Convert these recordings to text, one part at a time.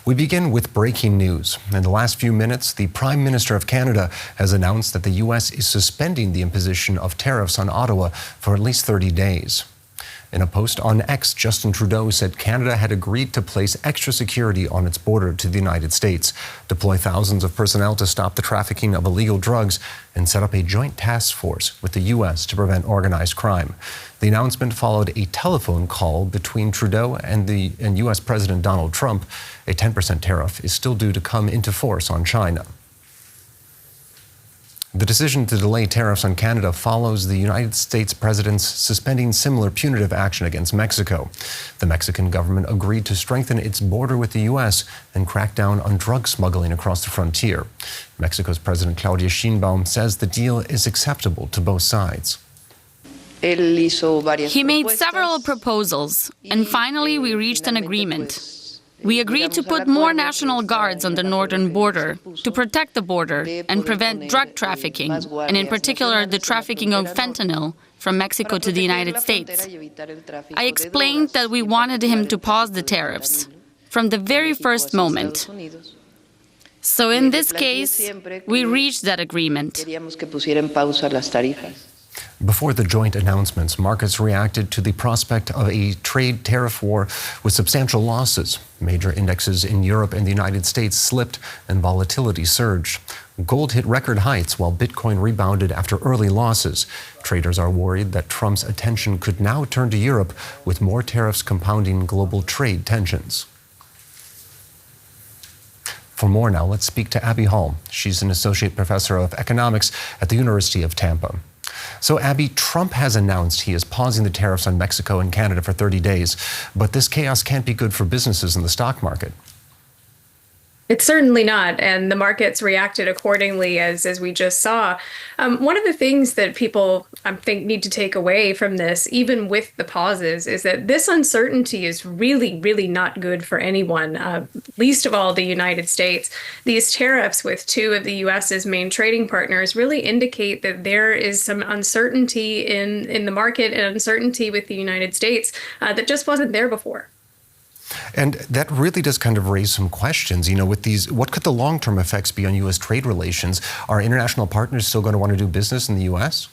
We begin with breaking news. In the last few minutes, the Prime Minister of Canada has announced that the U.S. is suspending the imposition of tariffs on Ottawa for at least 30 days. In a post on X, Justin Trudeau said Canada had agreed to place extra security on its border to the United States, deploy thousands of personnel to stop the trafficking of illegal drugs, and set up a joint task force with the U.S. to prevent organized crime. The announcement followed a telephone call between Trudeau and U.S. President Donald Trump. A 10% tariff is still due to come into force on China. The decision to delay tariffs on Canada follows the United States president's suspending similar punitive action against Mexico. The Mexican government agreed to strengthen its border with the U.S. and crack down on drug smuggling across the frontier. Mexico's President Claudia Sheinbaum says the deal is acceptable to both sides. He made several proposals, and finally we reached an agreement. We agreed to put more National Guards on the northern border to protect the border and prevent drug trafficking, and in particular the trafficking of fentanyl from Mexico to the United States. I explained that we wanted him to pause the tariffs from the very first moment. So in this case, we reached that agreement. Before the joint announcements, markets reacted to the prospect of a trade tariff war with substantial losses. Major indexes in Europe and the United States slipped and volatility surged. Gold hit record heights while Bitcoin rebounded after early losses. Traders are worried that Trump's attention could now turn to Europe, with more tariffs compounding global trade tensions. For more now, let's speak to Abby Hall. She's an associate professor of economics at the University of Tampa. So, Abby, Trump has announced he is pausing the tariffs on Mexico and Canada for 30 days, but this chaos can't be good for businesses in the stock market. It's certainly not, and the markets reacted accordingly, as we just saw. One of the things that people, I think, need to take away from this, even with the pauses, is that this uncertainty is really, really not good for anyone, least of all the United States. These tariffs with two of the U.S.'s main trading partners really indicate that there is some uncertainty in the market and uncertainty with the United States that just wasn't there before. And that really does kind of raise some questions, with these, what could the long-term effects be on U.S. trade relations? Are international partners still going to want to do business in the U.S.?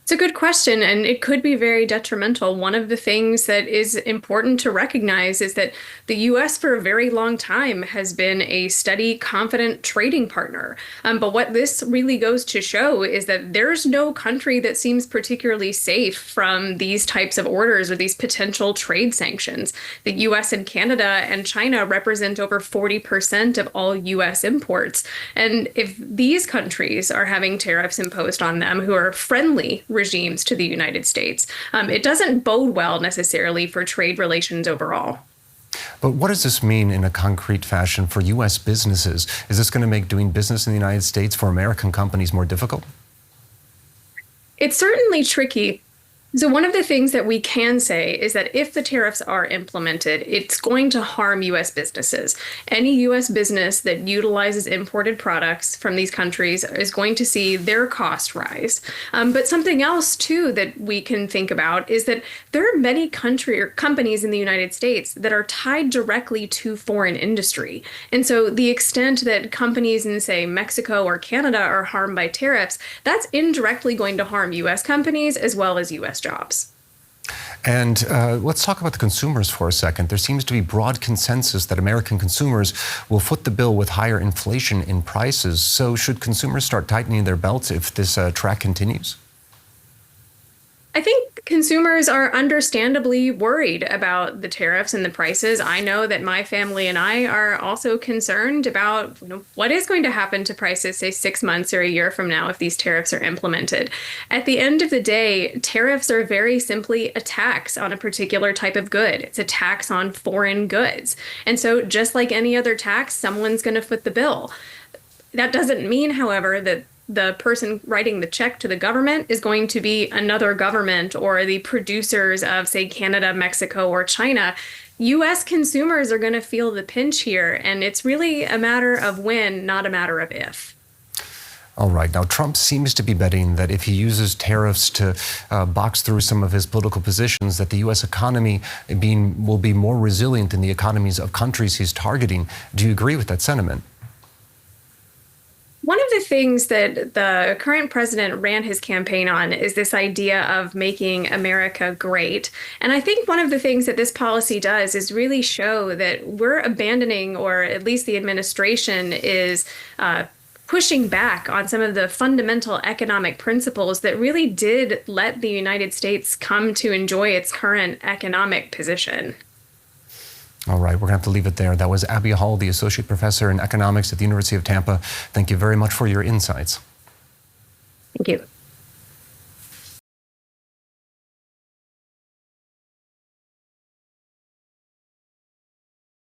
It's a good question, and it could be very detrimental. One of the things that is important to recognize is that the U.S. for a very long time has been a steady, confident trading partner. But what this really goes to show is that there's no country that seems particularly safe from these types of orders or these potential trade sanctions. The U.S. and Canada and China represent over 40% of all U.S. imports. And if these countries are having tariffs imposed on them who are friendly regimes to the United States, it doesn't bode well necessarily for trade relations overall. But what does this mean in a concrete fashion for U.S. businesses? Is this going to make doing business in the United States for American companies more difficult? It's certainly tricky. So one of the things that we can say is that if the tariffs are implemented, it's going to harm U.S. businesses. Any U.S. business that utilizes imported products from these countries is going to see their cost rise. But something else, too, that we can think about is that there are many companies in the United States that are tied directly to foreign industry. And so the extent that companies in, say, Mexico or Canada are harmed by tariffs, that's indirectly going to harm U.S. companies as well as U.S. jobs. And let's talk about the consumers for a second. There seems to be broad consensus that American consumers will foot the bill with higher inflation in prices. So should consumers start tightening their belts if this track continues? I think consumers are understandably worried about the tariffs and the prices. I know that my family and I are also concerned about what is going to happen to prices, say, 6 months or a year from now if these tariffs are implemented. At the end of the day, tariffs are very simply a tax on a particular type of good. It's a tax on foreign goods. And so just like any other tax, someone's going to foot the bill. That doesn't mean, however, that the person writing the check to the government is going to be another government or the producers of, say, Canada, Mexico, or China. U.S. consumers are going to feel the pinch here, and it's really a matter of when, not a matter of if. All right. Now, Trump seems to be betting that if he uses tariffs to box through some of his political positions, that the U.S. economy will be more resilient than the economies of countries he's targeting. Do you agree with that sentiment? One of the things that the current president ran his campaign on is this idea of making America great. And I think one of the things that this policy does is really show that we're abandoning, or at least the administration is pushing back on some of the fundamental economic principles that really did let the United States come to enjoy its current economic position. All right, we're going to have to leave it there. That was Abby Hall, the Associate Professor in Economics at the University of Tampa. Thank you very much for your insights. Thank you.